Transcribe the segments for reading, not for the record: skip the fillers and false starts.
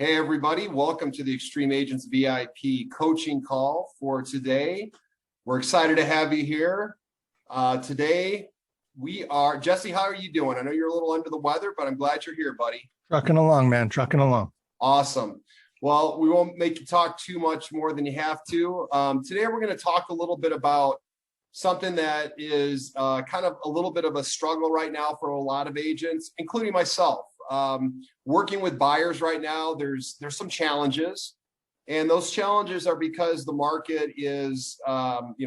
Hey, everybody. Welcome to the Extreme Agents VIP coaching call for today. We're excited to have you here. Today, we are, Jesse, how are you doing? I know you're a little under the weather, but I'm glad you're here, buddy. Trucking along, man, trucking along. Awesome. Well, we won't make you talk too much more than you have to. Today, we're going to talk a little bit about something that is kind of a little bit of a struggle right now for a lot of agents, including myself. Working with buyers right now, there's some challenges, and those challenges are because the market is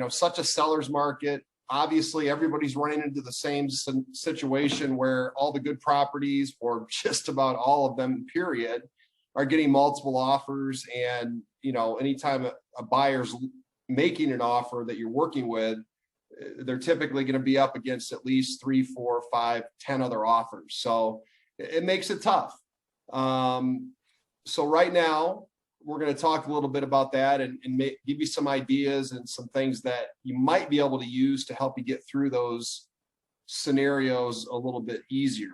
such a seller's market. Obviously, everybody's running into the same situation where all the good properties, or just about all of them, period, are getting multiple offers. And anytime a buyer's making an offer that you're working with, they're typically going to be up against at least 3, 4, 5, 10 other offers. So it makes it tough. So right now, we're going to talk a little bit about that and give you some ideas and some things that you might be able to use to help you get through those scenarios a little bit easier.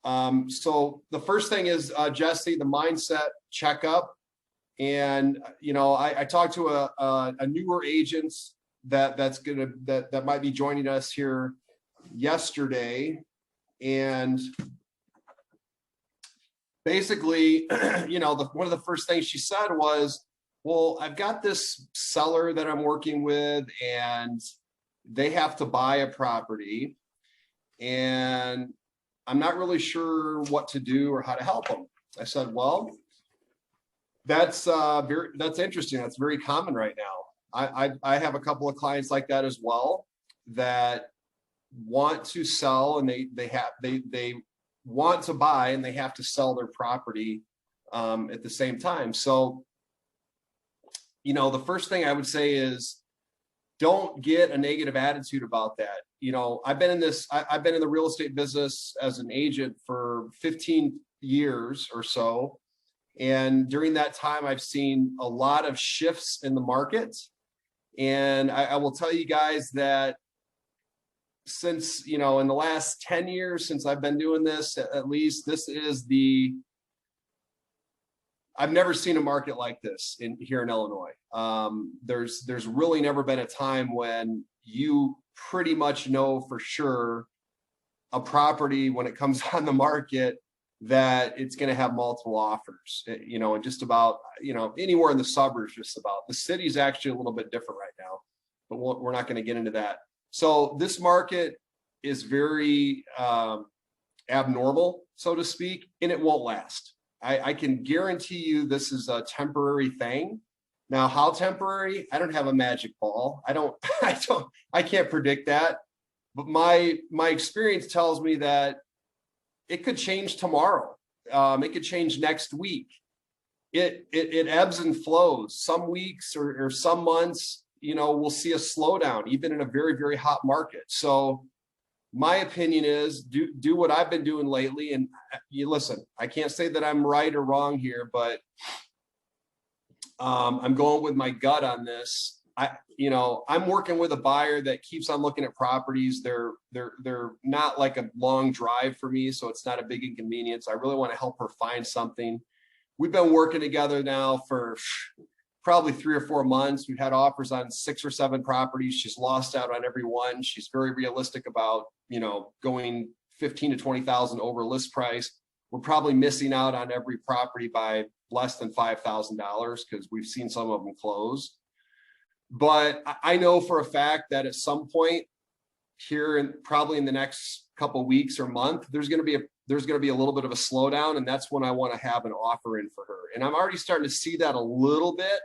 So the first thing is, Jesse, the mindset checkup. And, I talked to a newer agent that might be joining us here yesterday. And basically, one of the first things she said was, well, I've got this seller that I'm working with, and they have to buy a property, and I'm not really sure what to do or how to help them. I said, well, that's interesting. That's very common right now. I have a couple of clients like that as well, that want to sell, and they want to buy, and they have to sell their property at the same time. So, the first thing I would say is, don't get a negative attitude about that. I've been in the real estate business as an agent for 15 years or so. And during that time, I've seen a lot of shifts in the market. And I will tell you guys that since, in the last 10 years, since I've been doing this, at least, I've never seen a market like this here in Illinois. There's really never been a time when you pretty much know for sure a property, when it comes on the market, that it's going to have multiple offers, and just about, anywhere in the suburbs, just about. The city's actually a little bit different right now, but we're not going to get into that. So this market is very abnormal, so to speak, and it won't last. I can guarantee you this is a temporary thing. Now, how temporary? I don't have a magic ball. I can't predict that. But my experience tells me that it could change tomorrow. It could change next week. It ebbs and flows. Some weeks or some months, we'll see a slowdown, even in a very, very hot market. So my opinion is, do what I've been doing lately. And you listen, I can't say that I'm right or wrong here, but I'm going with my gut on this. I'm working with a buyer that keeps on looking at properties. They're not like a long drive for me, so it's not a big inconvenience. I really want to help her find something. We've been working together now for probably 3 or 4 months. We've had offers on 6 or 7 properties. She's lost out on every one. She's very realistic about, going 15 to 20,000 over list price. We're probably missing out on every property by less than $5,000 because we've seen some of them close. But I know for a fact that at some point here, and probably in the next couple of weeks or month, there's going to be a little bit of a slowdown, and that's when I want to have an offer in for her. And I'm already starting to see that a little bit.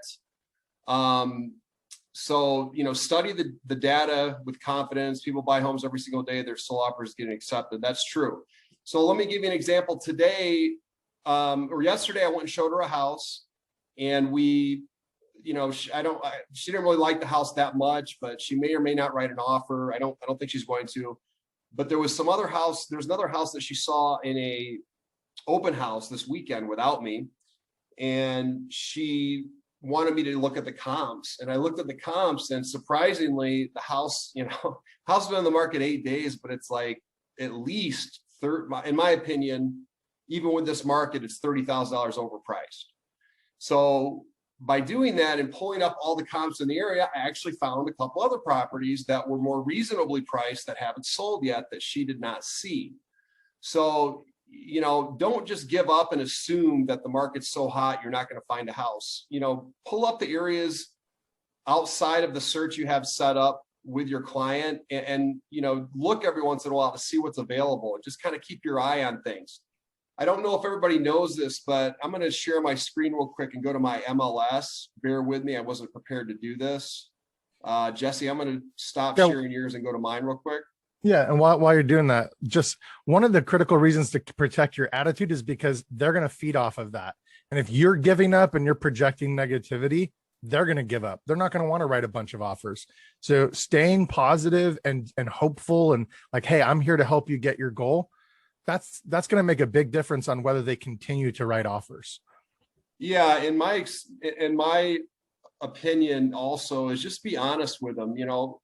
So, study the data with confidence. People buy homes every single day. Their sole offers getting accepted. That's true. So let me give you an example. Today, or yesterday, I went and showed her a house, and she didn't really like the house that much, but she may or may not write an offer. I don't think she's going to. But there was another house that she saw in a open house this weekend without me, and she wanted me to look at the comps. And I looked at the comps, and surprisingly, the house, house has been on the market 8 days, but it's like at least in my opinion, even with this market, it's $30,000 overpriced. So by doing that and pulling up all the comps in the area, I actually found a couple other properties that were more reasonably priced that haven't sold yet that she did not see. So, you know, don't just give up and assume that the market's so hot you're not going to find a house. You know, pull up the areas outside of the search you have set up with your client and you know, look every once in a while to see what's available and just kind of keep your eye on things. I don't know if everybody knows this, but I'm going to share my screen real quick and go to my MLS. Bear with me. I wasn't prepared to do this. Jesse, I'm going to stop sharing yours and go to mine real quick. Yeah. And while you're doing that, just one of the critical reasons to protect your attitude is because they're going to feed off of that. And if you're giving up and you're projecting negativity, they're going to give up. They're not going to want to write a bunch of offers. So staying positive and hopeful and like, hey, I'm here to help you get your goal. That's going to make a big difference on whether they continue to write offers. Yeah. In my opinion also is just be honest with them. You know,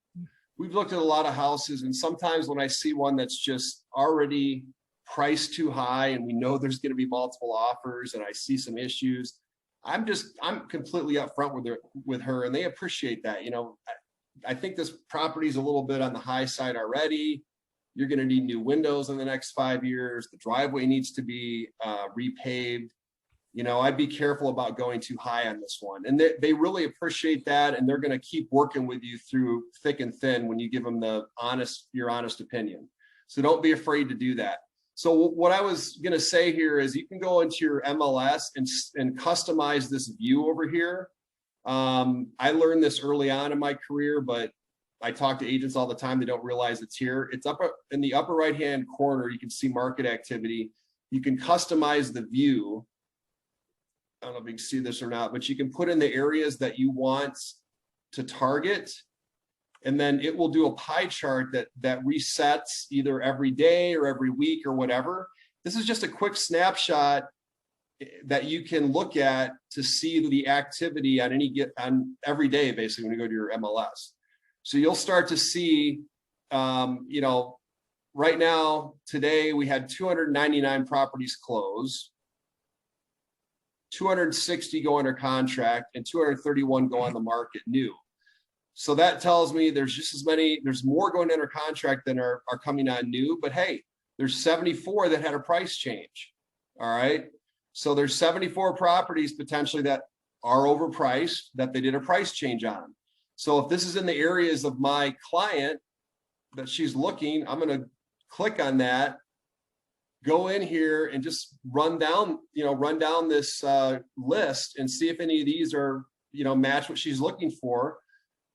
we've looked at a lot of houses and sometimes when I see one that's just already priced too high and we know there's going to be multiple offers and I see some issues, I'm completely upfront with her and they appreciate that. You know, I think this property is a little bit on the high side already. You're going to need new windows in the next 5 years. The driveway needs to be repaved. You know, I'd be careful about going too high on this one. And they really appreciate that. And they're going to keep working with you through thick and thin when you give them your honest opinion. So don't be afraid to do that. So what I was going to say here is you can go into your MLS and customize this view over here. I learned this early on in my career, but I talk to agents all the time. They don't realize it's here. It's up in the upper right-hand corner. You can see market activity. You can customize the view. I don't know if you can see this or not, but you can put in the areas that you want to target. And then it will do a pie chart that resets either every day or every week or whatever. This is just a quick snapshot that you can look at to see the activity on every day, basically, when you go to your MLS. So you'll start to see, you know, right now, today we had 299 properties close, 260 go under contract, and 231 go on the market new. So that tells me there's just there's more going under contract than are coming on new, but hey, there's 74 that had a price change. All right. So there's 74 properties potentially that are overpriced that they did a price change on. So if this is in the areas of my client that she's looking, I'm going to click on that, go in here and just run down this list and see if any of these are, you know, match what she's looking for.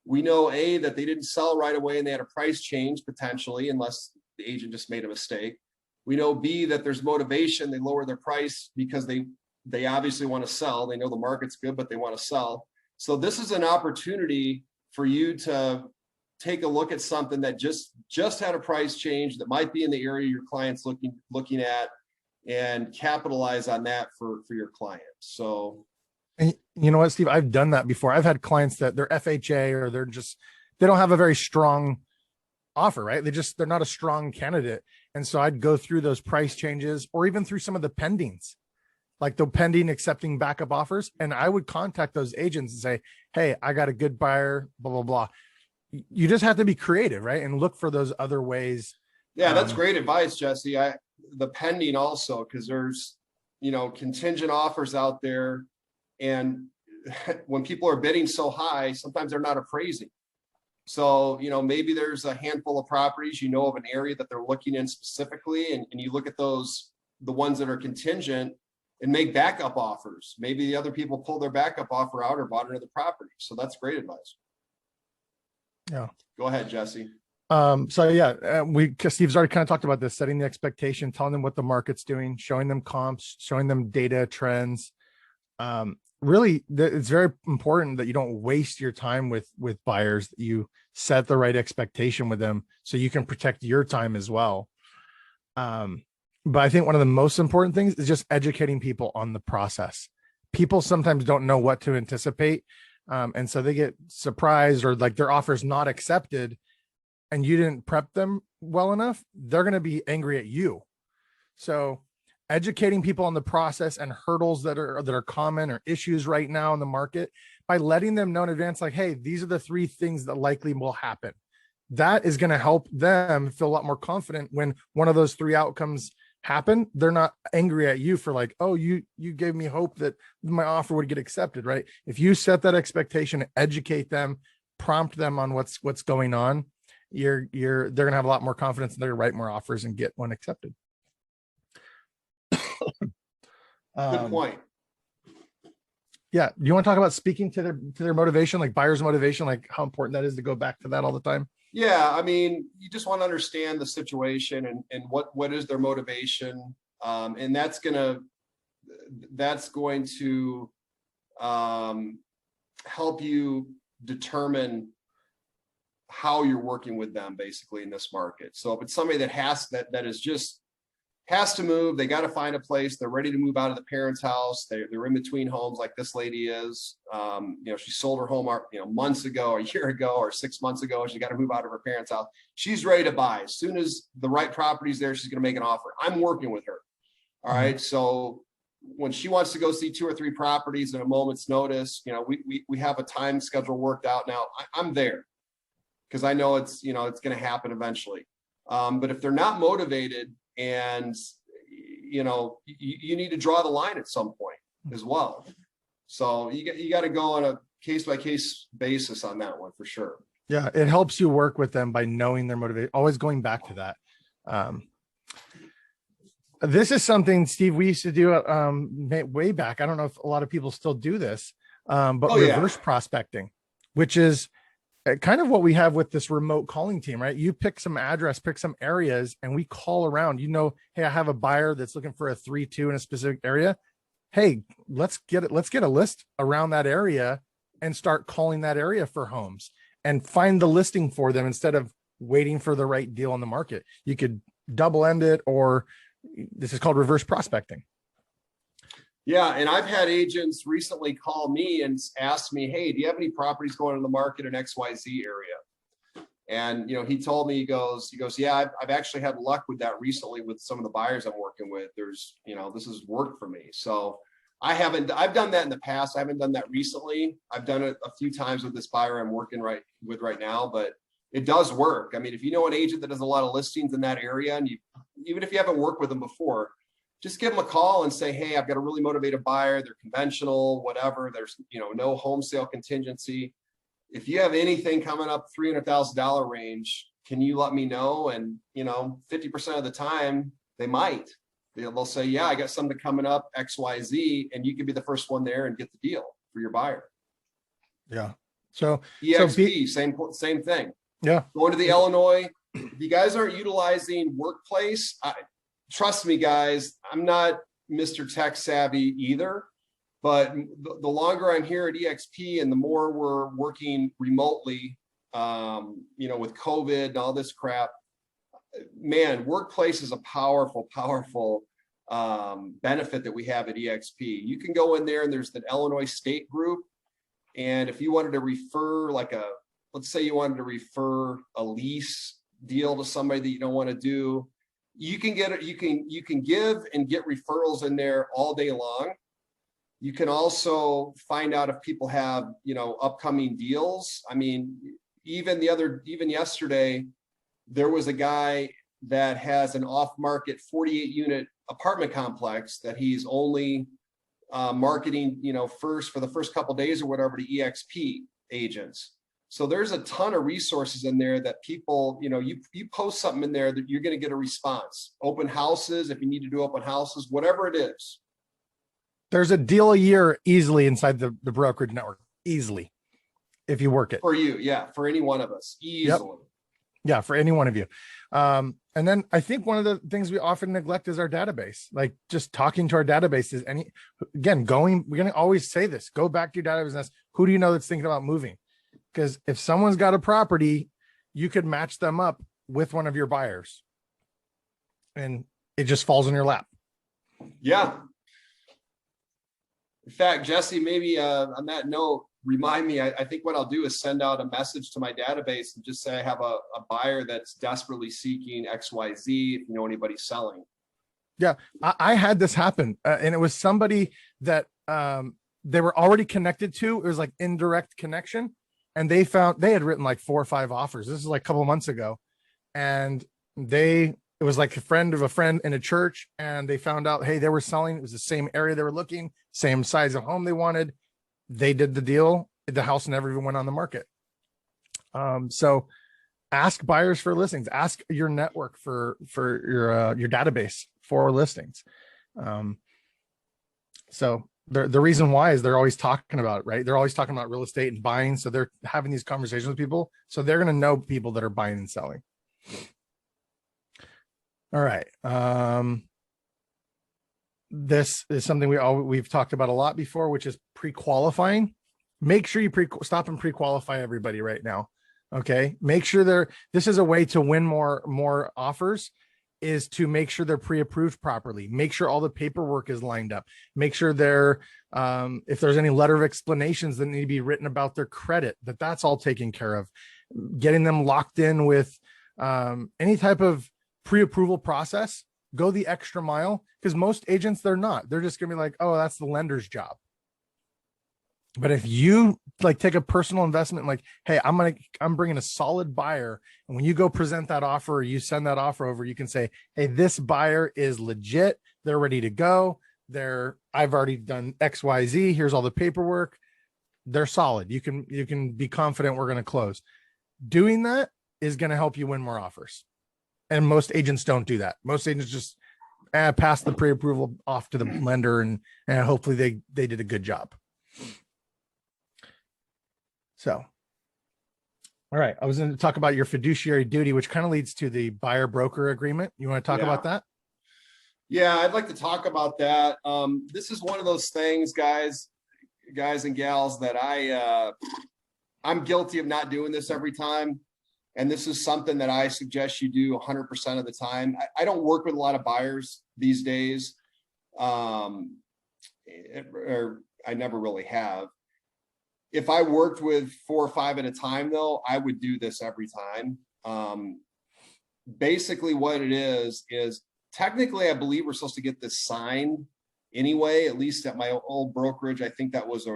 We know A, that they didn't sell right away and they had a price change potentially, unless the agent just made a mistake. We know B, that there's motivation. They lower their price because they obviously want to sell. They know the market's good, but they want to sell. So this is an opportunity for you to take a look at something that just had a price change that might be in the area your client's looking at and capitalize on that for your client. So. And you know what, Steve, I've done that before. I've had clients that they're FHA or they don't have a very strong offer, right? They're not a strong candidate. And so I'd go through those price changes or even through some of the pendings, like the pending accepting backup offers. And I would contact those agents and say, hey, I got a good buyer, blah, blah, blah. You just have to be creative, right? And look for those other ways. Yeah, that's great advice, Jesse. The pending also, because there's, you know, contingent offers out there. And when people are bidding so high, sometimes they're not appraising. So, you know, maybe there's a handful of properties, you know, of an area that they're looking in specifically, and you look at the ones that are contingent and make backup offers. Maybe the other people pull their backup offer out or bought another property. So that's great advice. Yeah. Go ahead, Jesse. So yeah, Steve's already kind of talked about this, setting the expectation, telling them what the market's doing, showing them comps, showing them data trends. Really, it's very important that you don't waste your time with buyers, that you set the right expectation with them so you can protect your time as well. But I think one of the most important things is just educating people on the process. People sometimes don't know what to anticipate. And so they get surprised or like their offer is not accepted and you didn't prep them well enough. They're going to be angry at you. So educating people on the process and hurdles that are common or issues right now in the market, by letting them know in advance, like, hey, these are the 3 things that likely will happen. That is going to help them feel a lot more confident when one of those 3 outcomes happen. They're not angry at you for like, oh, you gave me hope that my offer would get accepted, right? If you set that expectation, educate them, prompt them on what's going on, they're going to have a lot more confidence, and they're going to write more offers and get one accepted. Good point. Yeah. Do you want to talk about speaking to their motivation, like buyer's motivation, like how important that is to go back to that all the time? Yeah, I mean, you just want to understand the situation and what is their motivation, and that's going to help you determine how you're working with them basically in this market. So if it's somebody that has to move, they got to find a place, they're ready to move out of the parents' house, they're in between homes like this lady is. She sold her home months ago, a year ago, or 6 months ago. She got to move out of her parents' house. She's ready to buy. As soon as the right property's there, she's going to make an offer. I'm working with her. All right. So when she wants to go see 2 or 3 properties at a moment's notice, we have a time schedule worked out now. I'm there because I know it's going to happen eventually. But if they're not motivated, and you need to draw the line at some point as well. So you got to go on a case-by-case basis on that one for sure. Yeah, it helps you work with them by knowing their motivation, always going back to that. This is something, Steve, we used to do way back. I don't know if a lot of people still do this, but reverse prospecting, which is kind of what we have with this remote calling team, right? You pick some address, pick some areas, and we call around. Hey, I have a buyer that's looking for a 3-2 in a specific area. Hey, let's get a list around that area and start calling that area for homes and find the listing for them instead of waiting for the right deal on the market. You could double end it, or this is called reverse prospecting. Yeah, and I've had agents recently call me and ask me, hey, do you have any properties going on the market in XYZ area? And he told me, he goes, yeah, I've actually had luck with that recently with some of the buyers I'm working with. There's, this has worked for me. So I've done that in the past. I haven't done that recently. I've done it a few times with this buyer I'm working with right now, but it does work. I mean, if you know an agent that does a lot of listings in that area, and even if you haven't worked with them before, just give them a call and say, hey, I've got a really motivated buyer. They're conventional, whatever. There's, no home sale contingency. If you have anything coming up $300,000 range, can you let me know? And, 50% of the time they might. They'll say, yeah, I got something coming up XYZ, and you can be the first one there and get the deal for your buyer. Yeah. So EXP, same thing. Yeah. Going to the Illinois. If you guys aren't utilizing Workplace, trust me, guys, I'm not Mr. Tech savvy either, but the longer I'm here at EXP and the more we're working remotely, with COVID and all this crap, man, Workplace is a powerful, powerful benefit that we have at EXP. You can go in there and there's the Illinois State Group. And if you wanted to refer let's say you wanted to refer a lease deal to somebody that you don't want to do, you can get it. You can give and get referrals in there all day long. You can also find out if people have, upcoming deals. I mean, even yesterday, there was a guy that has an off-market 48-unit apartment complex that he's only marketing, first for the first couple of days or whatever to EXP agents. So there's a ton of resources in there that people, you post something in there that you're going to get a response. Open houses, if you need to do open houses, whatever it is. There's a deal a year easily inside the brokerage network, easily, if you work it. For you, yeah, for any one of us, easily. Yep. Yeah, for any one of you. And then I think one of the things we often neglect is our database, like just talking to our databases. We're going to always say this, go back to your database and ask, who do you know that's thinking about moving? Because if someone's got a property, you could match them up with one of your buyers and it just falls in your lap. Yeah. In fact, Jesse, maybe on that note, remind me, I think what I'll do is send out a message to my database and just say I have a buyer that's desperately seeking XYZ if you know anybody selling. Yeah, I had this happen, and it was somebody that they were already connected to. It was like indirect connection, and they had written like 4 or 5 offers. This is like a couple of months ago, and it was like a friend of a friend in a church, and they found out, hey, they were selling. It was the same area they were looking, same size of home they wanted. They did the deal. The house never even went on the market. So ask buyers for listings, ask your network for your database for listings. So the reason why is they're always talking about it, right? They're always talking about real estate and buying. So they're having these conversations with people. So they're going to know people that are buying and selling. All right. This is something we've talked about a lot before, which is pre-qualifying. Make sure you stop and pre-qualify everybody right now. Okay. Make sure this is a way to win more offers, is to make sure they're pre-approved properly. Make sure all the paperwork is lined up. Make sure if there's any letter of explanations that need to be written about their credit, that's all taken care of. Getting them locked in with any type of pre-approval process. Go the extra mile, because most agents, they're not. They're just gonna be like, oh, that's the lender's job. But if you like take a personal investment, like, hey, I'm bringing a solid buyer, and when you go present that offer, or you send that offer over, you can say, hey, this buyer is legit. They're ready to go. I've already done XYZ. Here's all the paperwork. They're solid. You can be confident we're going to close. Doing that is going to help you win more offers. And most agents don't do that. Most agents just pass the pre-approval off to the lender, and hopefully they did a good job. So, all right, I was going to talk about your fiduciary duty, which kind of leads to the buyer broker agreement. You want to talk about that? Yeah, I'd like to talk about that. This is one of those things, guys and gals, that I'm guilty of not doing this every time. And this is something that I suggest you do 100% of the time. I don't work with a lot of buyers these days. Or I never really have. If I worked with 4 or 5 at a time, though, I would do this every time. Basically what it is technically, I believe we're supposed to get this signed anyway, at least at my old brokerage. I think that was a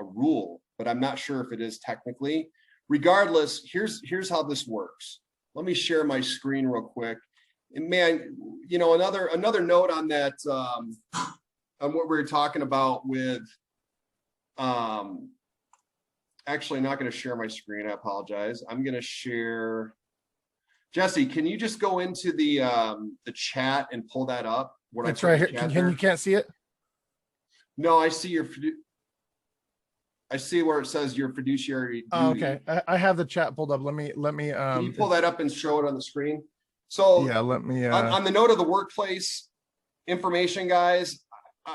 rule, but I'm not sure if it is technically. Regardless, here's how this works. Let me share my screen real quick. And man, another note on that, on what we were talking about with, actually not going to share my screen. I apologize. I'm going to share. Jesse, can you just go into the chat and pull that up? It's right here. You can't see it? No, I see I see where it says your fiduciary duty. Oh, okay. I have the chat pulled up. Let me can you pull that up and show it on the screen? So yeah, let me on the note of the workplace information, guys,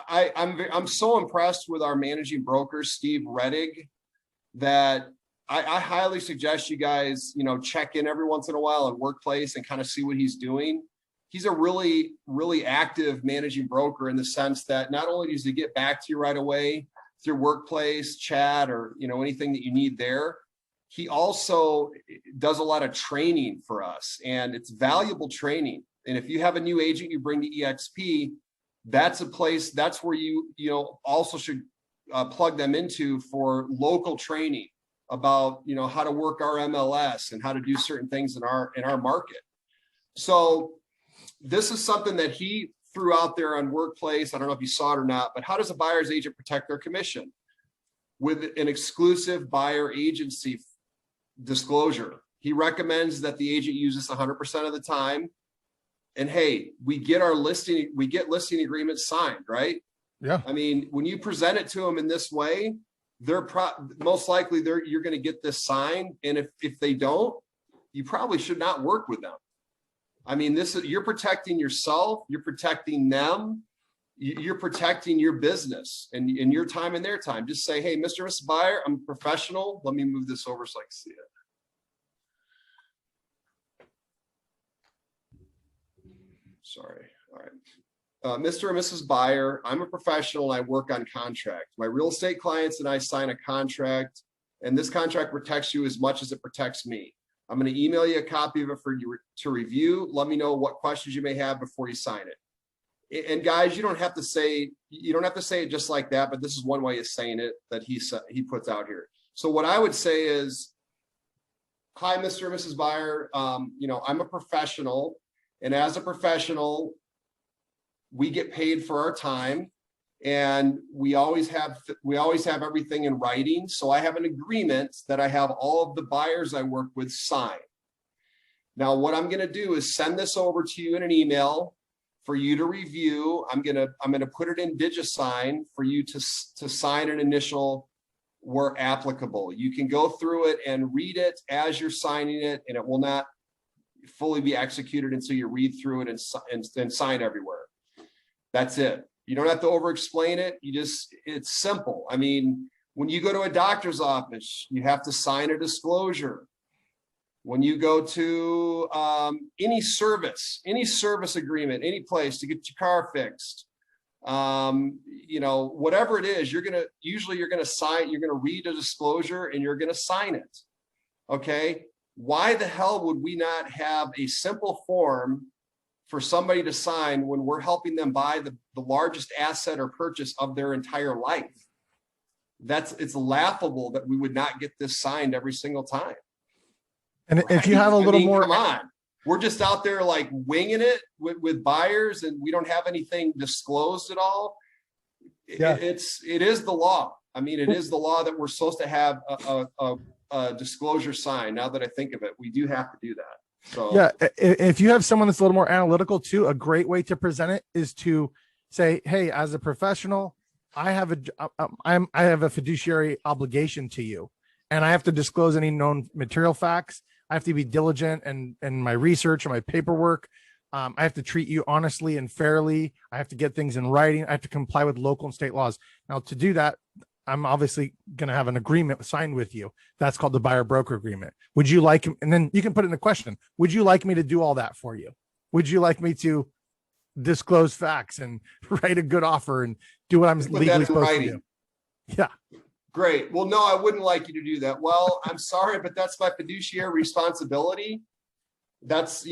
I'm so impressed with our managing broker, Steve Rettig, that I highly suggest you guys, check in every once in a while on workplace and kind of see what he's doing. He's a really, really active managing broker, in the sense that not only does he get back to you right away through workplace chat or anything that you need there, he also does a lot of training for us, and it's valuable training. And if you have a new agent you bring to EXP, that's where you also should plug them into for local training about how to work our MLS and how to do certain things in our market. So this is something that he threw out there on workplace. I don't know if you saw it or not, but how does a buyer's agent protect their commission? With an exclusive buyer agency disclosure. He recommends that the agent use this 100% of the time. And hey, we get listing agreements signed, right? Yeah. I mean, when you present it to them in this way, they're most likely you're going to get this signed. And if they don't, you probably should not work with them. I mean, you're protecting yourself, you're protecting them, you're protecting your business and your time and their time. Just say, hey, Mr. and Mrs. Buyer, I'm a professional. Let me move this over so I can see it. Sorry. All right. Mr. and Mrs. Buyer, I'm a professional and I work on contract. My real estate clients and I sign a contract, and this contract protects you as much as it protects me. I'm going to email you a copy of it for you to review. Let me know what questions you may have before you sign it. And guys, you don't have to say it just like that, but this is one way of saying it that he puts out here. So what I would say is, hi, Mr. and Mrs. Buyer. I'm a professional, and as a professional, we get paid for our time, and we always have everything in writing. So I have an agreement that I have all of the buyers I work with sign. Now, what I'm going to do is send this over to you in an email for you to review. I'm going to put it in DigiSign for you to sign an initial where applicable. You can go through it and read it as you're signing it, and it will not fully be executed until you read through it and sign everywhere. That's it. You don't have to over explain it. It's simple. I mean, when you go to a doctor's office, you have to sign a disclosure. When you go to any service agreement, any place to get your car fixed, whatever it is, you're going to read a disclosure and you're going to sign it. Okay. Why the hell would we not have a simple form for somebody to sign when we're helping them buy the largest asset or purchase of their entire life? It's laughable that we would not get this signed every single time. And right? If you have a little more, come on, we're just out there like winging it with buyers, and we don't have anything disclosed at all. Yeah. It is the law. I mean, it is the law that we're supposed to have a disclosure sign. Now that I think of it, we do have to do that. So yeah, if you have someone that's a little more analytical too, a great way to present it is to say, hey, as a professional, I have a fiduciary obligation to you, and I have to disclose any known material facts. I have to be diligent in my research and my paperwork. I have to treat you honestly and fairly. I have to get things in writing. I have to comply with local and state laws. Now, to do that, I'm obviously going to have an agreement signed with you. That's called the buyer broker agreement. Would you like, and then you can put in a question, would you like me to do all that for you? Would you like me to disclose facts and write a good offer and do what I'm legally supposed to do? Yeah. Great. Well, no, I wouldn't like you to do that. Well, I'm sorry, but that's my fiduciary responsibility. That's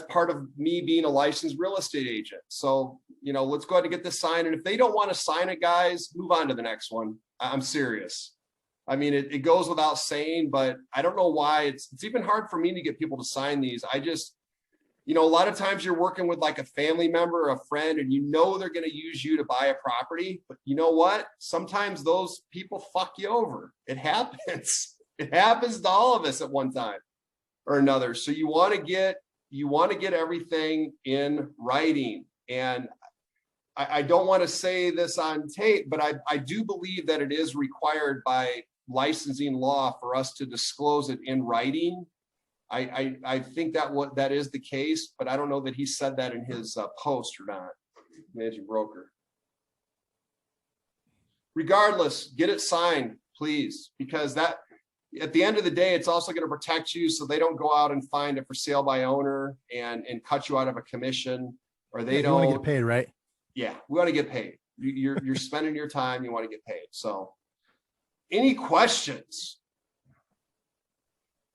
part of me being a licensed real estate agent. So, let's go ahead and get this signed. And if they don't want to sign it, guys, move on to the next one. I'm serious. I mean, it goes without saying, but I don't know why it's even hard for me to get people to sign these. I just, a lot of times you're working with like a family member or a friend, and they're going to use you to buy a property. But you know what? Sometimes those people fuck you over. It happens. It happens to all of us at one time or another. So you want to get everything in writing. And I don't want to say this on tape, but I do believe that it is required by licensing law for us to disclose it in writing. I think that is the case, but I don't know that he said that in his post or not. Managing broker. Regardless, get it signed, please, because that at the end of the day, it's also going to protect you so they don't go out and find it for sale by owner and cut you out of a commission, or they don't want to get paid, right? Yeah, we want to get paid. You're spending your time, you want to get paid. So any questions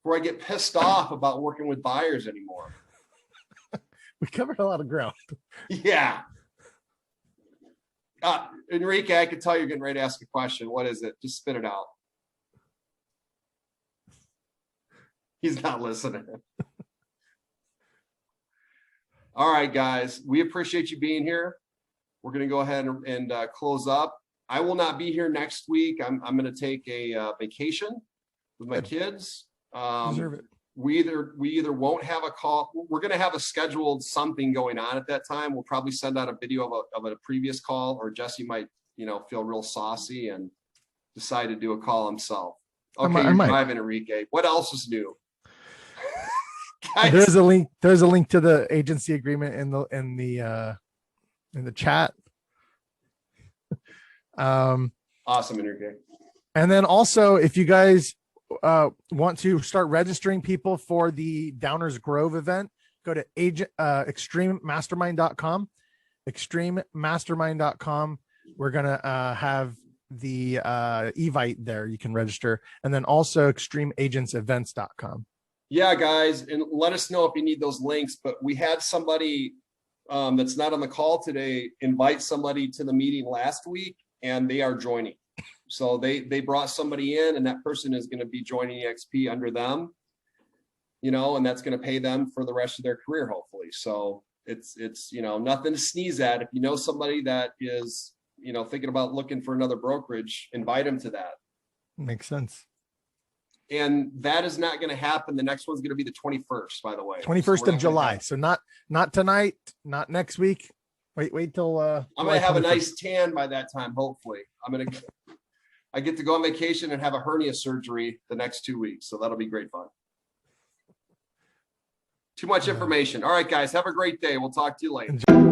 before I get pissed off about working with buyers anymore? We covered a lot of ground. Yeah. Enrique, I can tell you're getting ready to ask a question. What is it? Just spit it out. He's not listening. All right, guys, we appreciate you being here. We're going to go ahead and close up. I will not be here next week. I'm going to take a vacation with my kids. Deserve it. We either won't have a call. We're going to have a scheduled something going on at that time. We'll probably send out a video of a previous call, or Jesse might, feel real saucy and decide to do a call himself. Okay, you're driving, Enrique. What else is new? There's a link. There's a link to the agency agreement in the chat. Awesome, Enrique. And then also, if you guys want to start registering people for the Downers Grove event, go to extrememastermind.com. Extrememastermind.com. We're gonna have the Evite there. You can register, and then also extremeagentsevents.com. Yeah, guys, and let us know if you need those links. But we had somebody that's not on the call today invite somebody to the meeting last week, and they are joining. So they brought somebody in, and that person is going to be joining EXP under them, you know, and that's going to pay them for the rest of their career, hopefully. So it's you know, nothing to sneeze at. If you know somebody that is, you know, thinking about looking for another brokerage, invite them to that. Makes sense. And that is not going to happen. The next one's going to be the 21st, by the way. 21st of July. So not tonight, not next week. Wait till I'm going to have a nice tan by that time. Hopefully I get to go on vacation and have a hernia surgery the next 2 weeks. So that'll be great fun. Too much information. All right, guys, have a great day. We'll talk to you later.